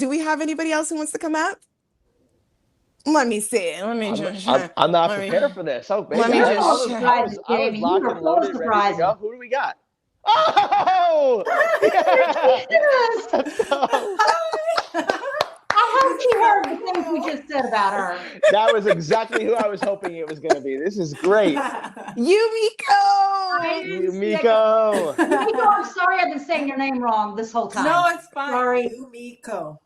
do we have anybody else who wants to come up? Let me see. Let me just. I'm not prepared for this. Oh, baby. Let me I just. was locked and loaded, ready to go. Who do we got? Oh! Yes. Let's go. I hope she heard the things we just said about her. That was exactly who I was hoping it was going to be. This is great. Umeko! Umeko! Umeko, I'm sorry I've been saying your name wrong this whole time. No, it's fine. Sorry. Umeko.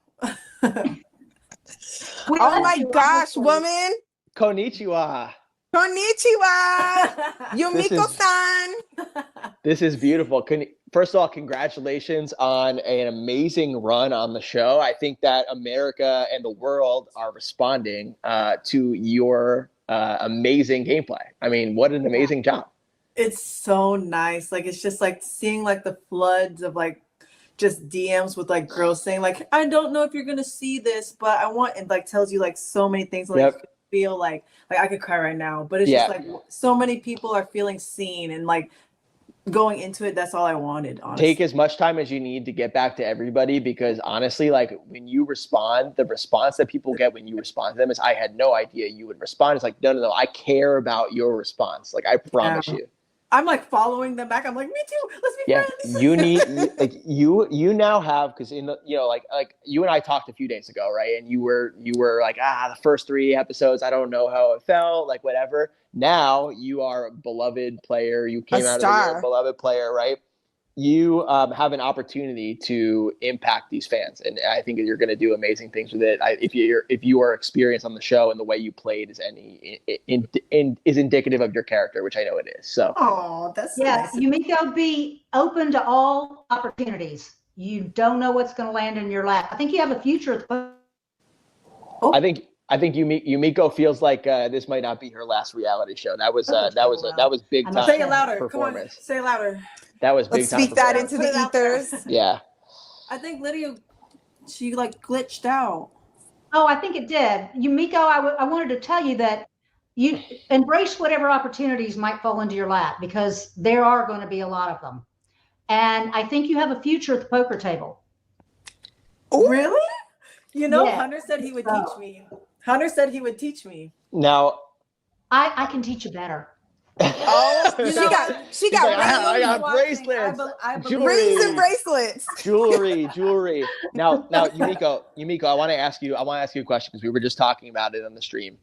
Oh my gosh, woman. Konnichiwa. Konnichiwa. Umeko-san. This is beautiful. First of all, congratulations on an amazing run on the show. I think that America and the world are responding to your amazing gameplay. I mean, what an amazing job. It's so nice. Like, it's just like seeing like the floods of like just DMs with like girls saying like, I don't know if you're going to see this, but I want, and like tells you like so many things. Like, Yep. feel like I could cry right now, but it's just like so many people are feeling seen, and like going into it, that's all I wanted, honestly. Take as much time as you need to get back to everybody, because honestly, like when you respond, the response that people get when you respond to them is, I had no idea you would respond. It's like, no, I care about your response. Like, I promise you. I'm like following them back. I'm like, me too. Let's be friends. You need like you now have, because in the like you and I talked a few days ago, right? And you were like, the first 3 episodes, I don't know how it felt, like whatever. Now you are a beloved player. You came out of a beloved player, right? You have an opportunity to impact these fans, and I think you're going to do amazing things with it. If your experience on the show and the way you played is is indicative of your character, which I know it is. So, that's yes, nice. Umeko, be open to all opportunities. You don't know what's going to land in your lap. I think you have a future. I think Umeko feels like this might not be her last reality show. That was big time. Say it louder. Performance. Come on, say it louder. That was big time. Let's speak that into the ethers. Yeah. I think Lydia, she like glitched out. Oh, I think it did. Umeko, I wanted to tell you that you embrace whatever opportunities might fall into your lap, because there are going to be a lot of them. And I think you have a future at the poker table. Ooh. Really? You know, Yeah. Hunter said he would teach me. Hunter said he would teach me. Now, I can teach you better. Oh, she got I got bracelets, rings and bracelets, jewelry. Now, Umeko, I want to ask you a question, because we were just talking about it on the stream.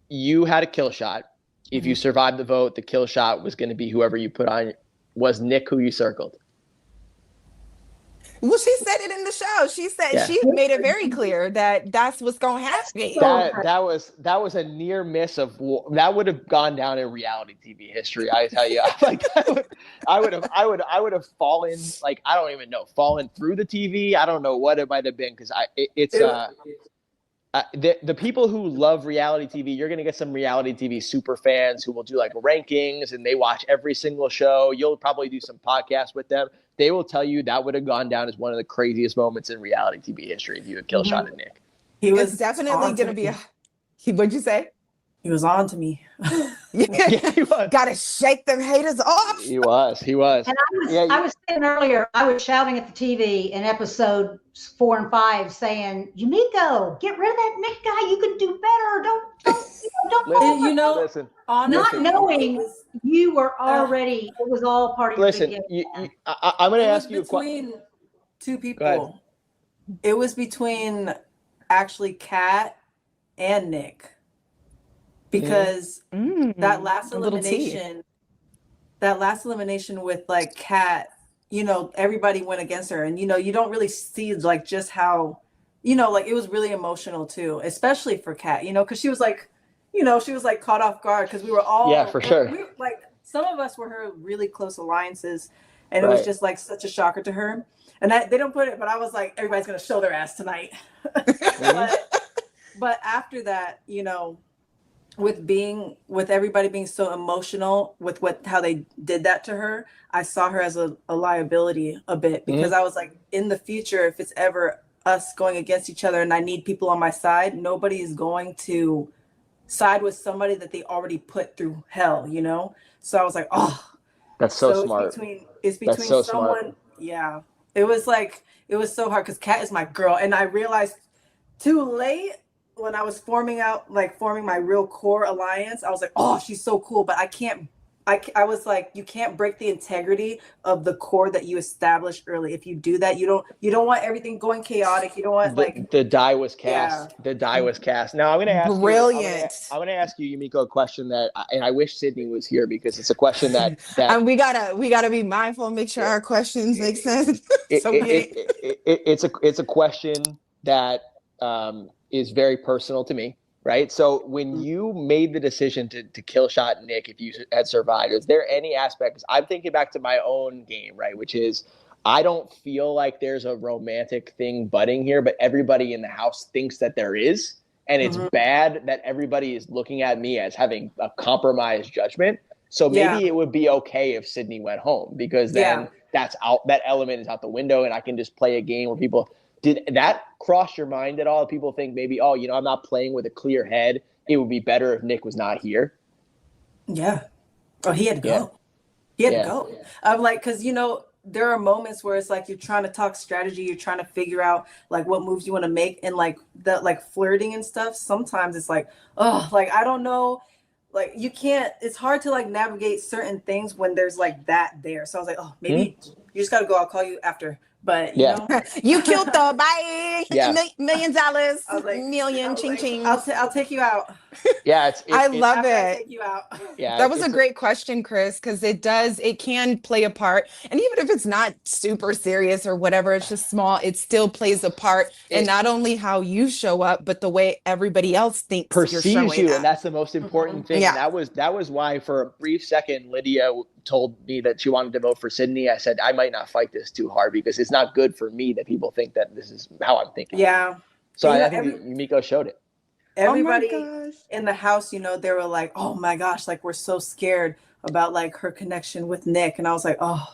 You had a kill shot. If you survived the vote, the kill shot was going to be whoever you put on. Was Nick who you circled? Well, she said it in the show. She said she made it very clear that that's what's going to happen. That was a near miss of that would have gone down in reality TV history. I tell you, like I would have fallen, like, I don't even know, fallen through the TV. I don't know what it might have been, because the people who love reality TV, you're going to get some reality TV super fans who will do like rankings, and they watch every single show. You'll probably do some podcasts with them. They will tell you that would have gone down as one of the craziest moments in reality TV history if you had kill shot at Nick. He was definitely going to be what'd you say? He was on to me. Yeah, he was. Gotta shake them haters off. He was. And I was saying earlier, I was shouting at the TV in episode 4 and 5, saying, Umeko, get rid of that Nick guy. You can do better. Don't listen. Not knowing you were already, it was all part of your beginning. I'm going to ask you a question. Between 2 people. It was between actually Kat and Nick. Because that last elimination with like Kat, you know, everybody went against her, and you know, you don't really see like just how, you know, like it was really emotional too, especially for Kat, you know, because she was like caught off guard, because we were all for sure. Like some of us were her really close alliances, and it was just like such a shocker to her. And they don't put it, but I was like, everybody's gonna show their ass tonight. But after that, you know, with everybody being so emotional with how they did that to her, I saw her as a liability a bit, because I was like, in the future, if it's ever us going against each other and I need people on my side, nobody is going to side with somebody that they already put through hell, you know? So I was like, oh, that's so smart. It's between so someone, smart. yeah. It was so hard because Kat is my girl, and I realized too late when I was forming my real core alliance. I was like, oh, she's so cool, but I can't. I was like, you can't break the integrity of the core that you established early. If you do that, you don't want everything going chaotic. You don't want the die was cast. The die was cast. Now I'm going to ask Brilliant. I'm going to ask you, Umeko, a question and I wish Sydney was here because it's a question that and we gotta be mindful and make sure our questions make sense. It's a question that is very personal to me. Right. So when you made the decision to kill shot Nick, if you had survived, is there any aspects? I'm thinking back to my own game, right, which is I don't feel like there's a romantic thing budding here, but everybody in the house thinks that there is. And it's bad that everybody is looking at me as having a compromised judgment. So maybe it would be okay if Sydney went home because then that's out. That element is out the window and I can just play a game where people. Did that cross your mind at all? People think maybe, oh, I'm not playing with a clear head. It would be better if Nick was not here. Yeah. Oh, he had to go. He had to go. I'm like, because, there are moments where it's like you're trying to talk strategy. You're trying to figure out like what moves you want to make and like that, like flirting and stuff. Sometimes it's like, oh, like, I don't know. Like you can't, it's hard to like navigate certain things when there's like that there. So I was like, oh, maybe you just got to go. I'll call you after. But you know, you killed the bye. $1 million, like, million, ching like, ching. I'll take you out. Yeah, I love it. Take you out. Yeah, that was a great question, Chris, because it can play a part, and even if it's not super serious or whatever, it's just small. It still plays a part, and not only how you show up, but the way everybody else thinks perceives you're showing you, up. and that's the most important thing. Yeah. And that was why, for a brief second, Lydia told me that she wanted to vote for Sydney. I said I might not fight this too hard because it's not good for me that people think that this is how I'm thinking. Yeah. So I think Umeko showed it. Everybody in the house, they were like, oh my gosh, like we're so scared about like her connection with Nick. And I was like, oh,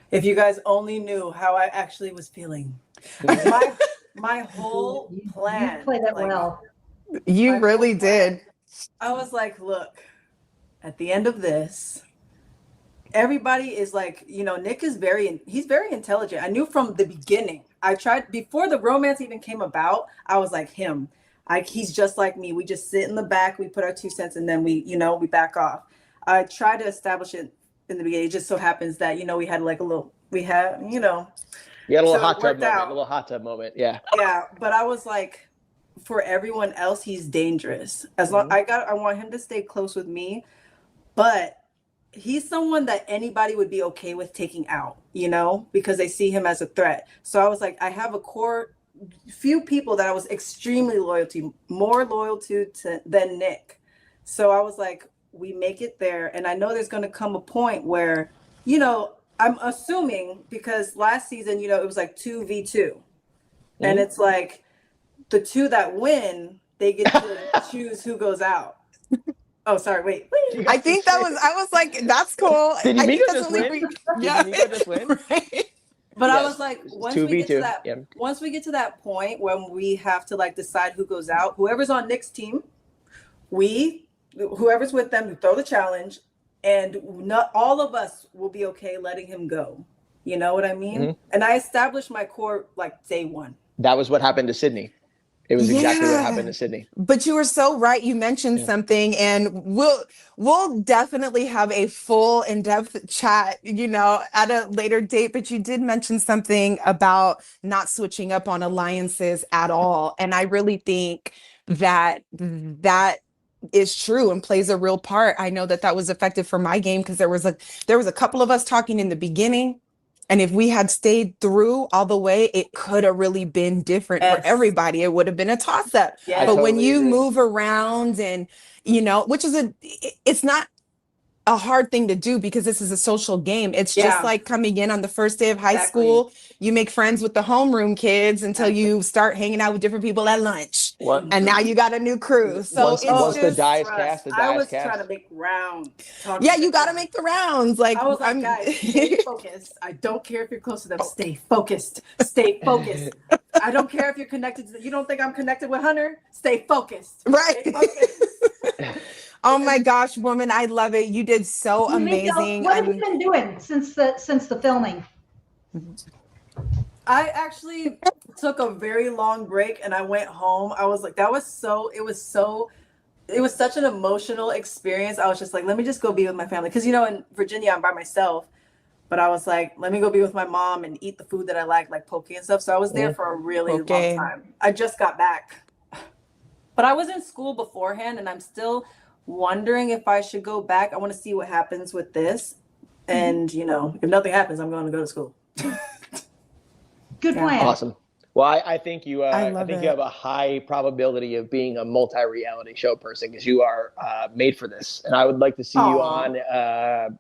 if you guys only knew how I actually was feeling. my whole plan. You played that well. You really did. I was like, look, at the end of this, everybody is like, Nick is he's very intelligent. I knew from the beginning. I tried before the romance even came about. I was like him. He's just like me. We just sit in the back, we put our 2 cents, and then we back off. I tried to establish it in the beginning. It just so happens that, we had like a little hot tub moment. Yeah. Yeah. But I was like, for everyone else, he's dangerous. As long I want him to stay close with me, but he's someone that anybody would be okay with taking out, because they see him as a threat. So I was like, I have a core few people that I was extremely loyal to, more loyal to than Nick. So I was like, we make it there. And I know there's going to come a point where, I'm assuming because last season, it was like 2v2. And it's like the two that win, they get to choose who goes out. Oh, sorry. Wait. I think I was like, that's cool. Did Umeko just win? Yeah. Did Umeko just win? Right. But yes. I was like, once we get to that point when we have to like decide who goes out, whoever's on Nick's team, whoever's with them, we throw the challenge, and not all of us will be okay letting him go. You know what I mean? Mm-hmm. And I established my core like day one. That was what happened to Sydney. It was exactly what happened to Sydney. But you were so right. You mentioned something, and we'll definitely have a full in-depth chat, at a later date. But you did mention something about not switching up on alliances at all. And I really think that is true and plays a real part. I know that was effective for my game because there was a couple of us talking in the beginning. And if we had stayed through all the way, it could have really been different for everybody. It would have been a toss-up. Yeah, but when you move around and, which is it's not a hard thing to do because this is a social game. It's just like coming in on the first day of high school. You make friends with the homeroom kids until you start hanging out with different people at lunch. And now you got a new crew. So once the die is cast, I was trying to make rounds. You got to make the rounds. Like, I was like, guys, stay focused. I don't care if you're close to them. Stay focused. Stay focused. I don't care if you're connected you don't think I'm connected with Hunter? Stay focused. Right. Stay focused. Oh my gosh, woman, I love it. You did so amazing. What have you been doing since the filming? I actually took a very long break and I went home. I was like, it was such an emotional experience. I was just like, let me just go be with my family. Cause in Virginia, I'm by myself, but I was like, let me go be with my mom and eat the food that I like poke and stuff. So I was there for a really long time. I just got back, but I was in school beforehand and I'm still wondering if I should go back. I want to see what happens with this. And, if nothing happens, I'm going to go to school. Good plan. Awesome. Well, I think you I you have a high probability of being a multi-reality show person because you are made for this. And I would like to see you on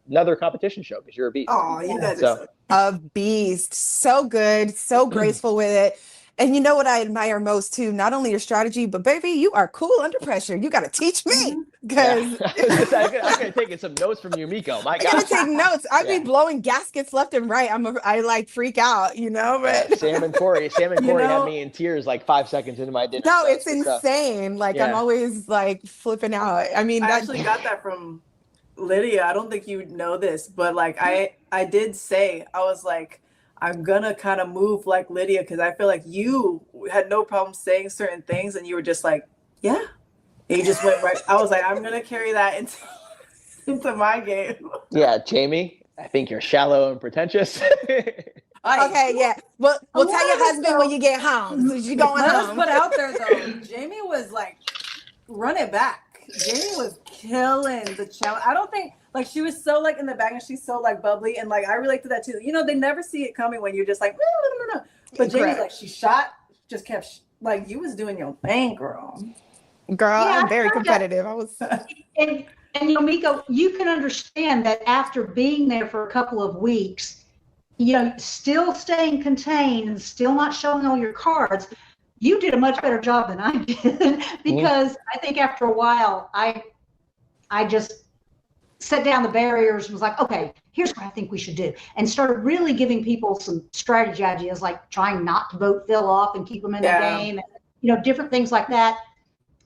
another competition show because you're a beast. Oh, you guys are a beast. So good, so graceful with it. And you know what I admire most too? Not only your strategy, but baby, you are cool under pressure. You got to teach me because I'm gonna take some notes from you, Umeko. My God, I gotta take notes. I'd be blowing gaskets left and right. I like freak out, But Sam and Corey had me in tears like 5 seconds into my dinner. No, it's insane. Like I'm always like flipping out. I mean, I actually got that from Lydia. I don't think you know this, but like I did say, I was like, I'm gonna kind of move like Lydia because I feel like you had no problem saying certain things and you were just like, yeah. And you just went right. I was like, I'm gonna carry that into my game. Yeah, Jaimi, I think you're shallow and pretentious. Okay, yeah. Well, we'll tell your husband when you get home. So you're going Let home. us put out there though, Jaimi was like, run it back. Jaimi was killing the challenge. I don't think she was so like in the back and she's so like bubbly and like I relate to that too. They never see it coming when you're just like, no. But Jaimi's like, she shot, just kept like you was doing your thing, girl. Girl, yeah, I'm very competitive. I was. And Umeko, you can understand that after being there for a couple of weeks, still staying contained and still not showing all your cards, you did a much better job than I did because I think after a while, I just set down the barriers and was like, okay, here's what I think we should do. And started really giving people some strategy ideas, like trying not to vote Phil off and keep them in the game, and, different things like that.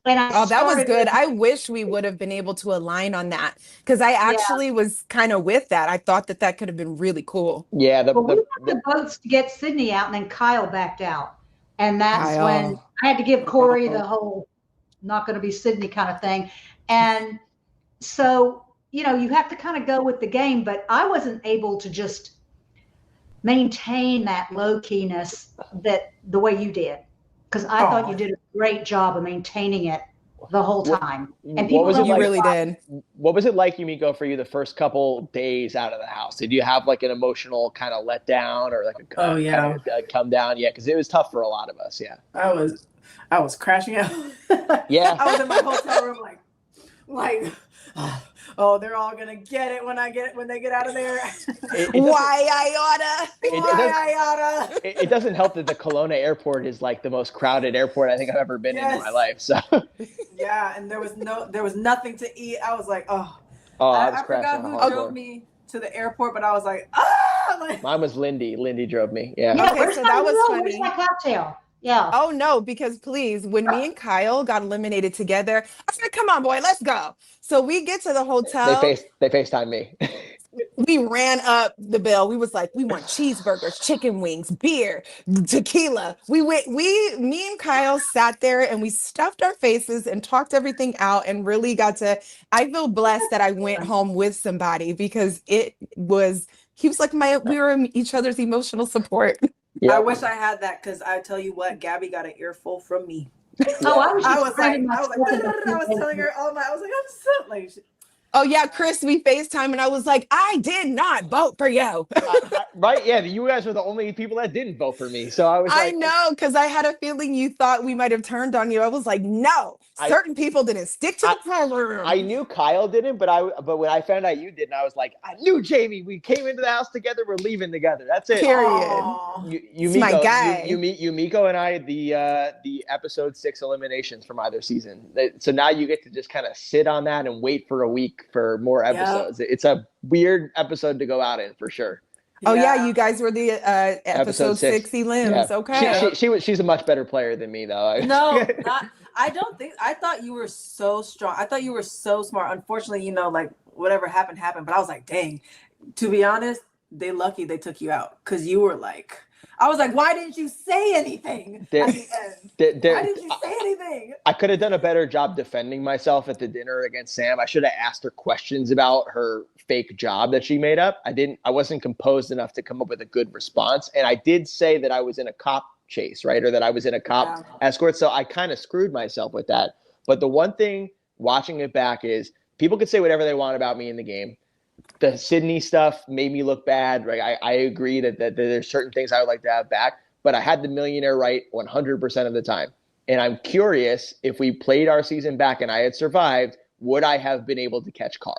And that was good. I wish we would have been able to align on that because I actually was kind of with that. I thought that could have been really cool. Yeah. We got the votes to get Sydney out and then Kyle backed out. And that's when I had to give Corey the whole not going to be Sydney kind of thing. And so, you have to kind of go with the game, but I wasn't able to just maintain that low keyness that the way you did. Because I thought you did a great job of maintaining it the whole time. And people really did. What was it like, Umeko, for you the first couple days out of the house? Did you have like an emotional kind of letdown or like a kind of come down? Yeah, because it was tough for a lot of us. Yeah, I was crashing out. Yeah, I was in my hotel room like. Oh, they're all gonna get it when they get out of there. Why I oughta? It doesn't help that the Kelowna airport is like the most crowded airport I think I've ever been in my life. So yeah, and there was nothing to eat. I was like, I forgot who drove me to the airport, but I was like, mine was Lindy. Lindy drove me. Yeah. Okay, so that was funny. Where's my cocktail? Yeah. Oh no, because please, when me and Kyle got eliminated together, I said, "Come on, boy, let's go." So we get to the hotel. They FaceTime me. We ran up the bill. We was like, we want cheeseburgers, chicken wings, beer, tequila. Me and Kyle sat there and we stuffed our faces and talked everything out and really got to. I feel blessed that I went home with somebody because he was like we were each other's emotional support. Yep. I wish I had that because I tell you what, Gabby got an earful from me. I was telling her all my. I was like, I'm so like. Oh yeah, Chris, we FaceTime and I was like, I did not vote for you. Right? Yeah, you guys were the only people that didn't vote for me. So I know, because I had a feeling you thought we might have turned on you. I was like, no, certain people didn't stick to the program. I knew Kyle didn't, but when I found out you didn't, I was like, I knew Jaimi. We came into the house together. We're leaving together. That's it. Period. Umeko, my guy. Umeko and I, the episode 6 eliminations from either season. So now you get to just kind of sit on that and wait for a week for more episodes. Yep. It's a weird episode to go out in for sure. Oh yeah, you guys were the episode 6 elims. Yeah. Okay. She's a much better player than me though. No, I don't think. I thought you were so strong. I thought you were so smart. Unfortunately, like whatever happened. But I was like, dang. To be honest, they lucky they took you out because you were like. I was like, why didn't you say anything There- at the end? there- Why didn't you say anything? I could have done a better job defending myself at the dinner against Sam. I should have asked her questions about her fake job that she made up. I wasn't composed enough to come up with a good response. And I did say that I was in a cop chase, right? Or that I was in a cop escort. So I kind of screwed myself with that. But the one thing watching it back is people could say whatever they want about me in the game. The Sydney stuff made me look bad. Right? I agree that there's certain things I would like to have back, but I had the millionaire right 100% of the time. And I'm curious, if we played our season back and I had survived, would I have been able to catch Kara?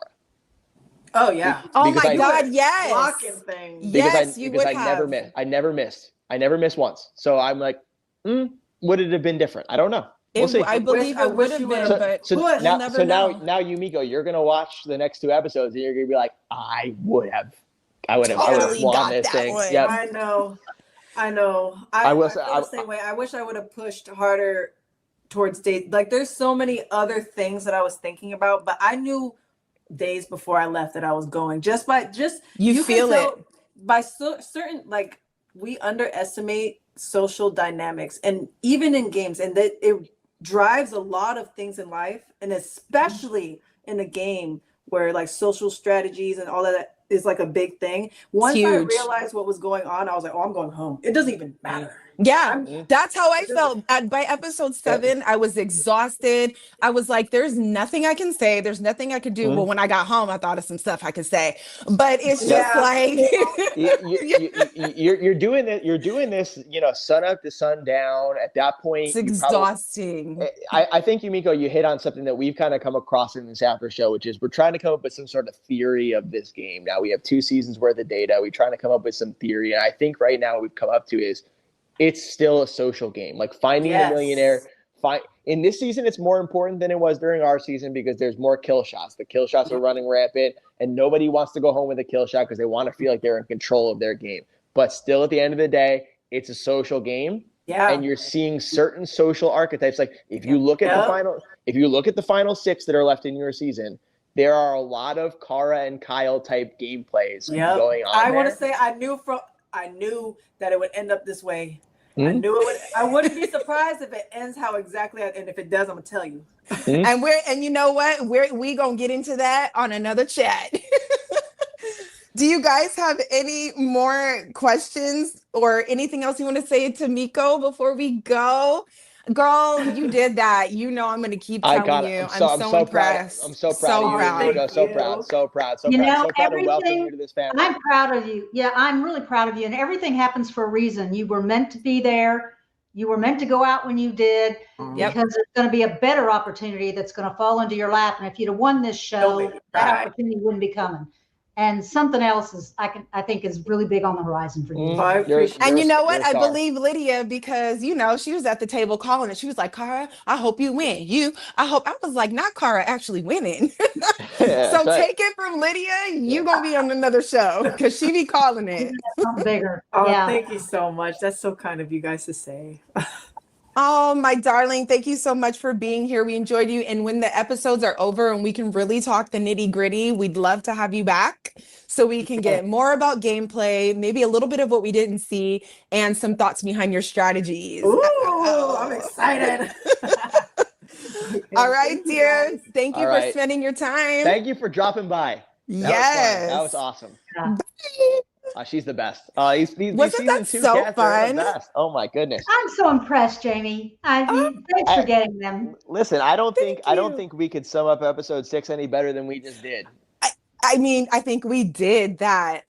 Oh yeah. Oh Because my I- God, yes. Blocking things. Yes, you would I have. never missed. I never missed once. So I'm like, would it have been different? I don't know. We'll see. I believe I it would wish have you been, would've- but So we'll now, never know. now, Umeko, you're gonna watch the next 2 episodes, and you're gonna be like, I would have Totally won got this that thing. one. Yep. I know. I will feel say- the same way. I wish I would have pushed harder towards days. Like there's so many other things that I was thinking about, but I knew days before I left that I was going. You can feel tell it. by certain, like, we underestimate social dynamics, and even in games, and that it drives a lot of things in life, and especially in a game where like social strategies and all of that is like a big thing. Once I huge. realized what was going on, I was like, oh, I'm going home. It doesn't even matter. Yeah, that's how I doesn't- felt. By episode 7, I was exhausted. I was like, there's nothing I can say. There's nothing I could do. Well, when I got home, I thought of some stuff I could say. But it's just Yeah. like You're doing it. You're doing this. Sun up to sun down. At that point, it's exhausting. I think, Umeko, you hit on something that we've kind of come across in this after show, which is we're trying to come up with some sort of theory of this game. Now we have 2 seasons worth of data. We're trying to come up with some theory, and I think right now what we've come up to is it's still a social game. Like finding the millionaire. In this season, it's more important than it was during our season because there's more kill shots. The kill shots are running rampant, and nobody wants to go home with a kill shot because they want to feel like they're in control of their game. But still, at the end of the day, it's a social game. Yeah. And you're seeing certain social archetypes. Like if you look at the final 6 that are left in your season, there are a lot of Kara and Kyle type gameplays going on. I want to say I knew that it would end up this way. I knew it would. I wouldn't be surprised if it ends how exactly, and if it does, I'm gonna tell you. And you know what? We gonna get into that on another chat. Do you guys have any more questions or anything else you want to say to Miko before we go? Girl, you did that. I'm going to keep telling you. I'm so impressed. I'm so proud of you, Umeko. So proud. So proud to welcome you to this family. I'm proud of you. Yeah, I'm really proud of you. And everything happens for a reason. You were meant to be there. You were meant to go out when you did, because there's going to be a better opportunity that's going to fall into your lap. And if you'd have won this show, that opportunity wouldn't be coming. And something else I think is really big on the horizon for you. And you know what? I believe Lydia because, she was at the table calling it. She was like, Kara, I hope you win. I was like, not Kara actually winning. So take it from Lydia. You're going to be on another show because she be calling it. Something bigger. Oh, thank you so much. That's so kind of you guys to say. Oh, my darling. Thank you so much for being here. We enjoyed you. And when the episodes are over and we can really talk the nitty gritty, we'd love to have you back so we can get more about gameplay, maybe a little bit of what we didn't see and some thoughts behind your strategies. Ooh, I'm excited. All right, dear. Thank you for spending your time. Thank you for dropping by. That was awesome. Yeah. She's the best. Wasn't that so fun? The best. Oh my goodness! I'm so impressed, Jaimi. Thanks for getting them. Listen, I don't think we could sum up episode 6 any better than we just did. I mean, I think we did that.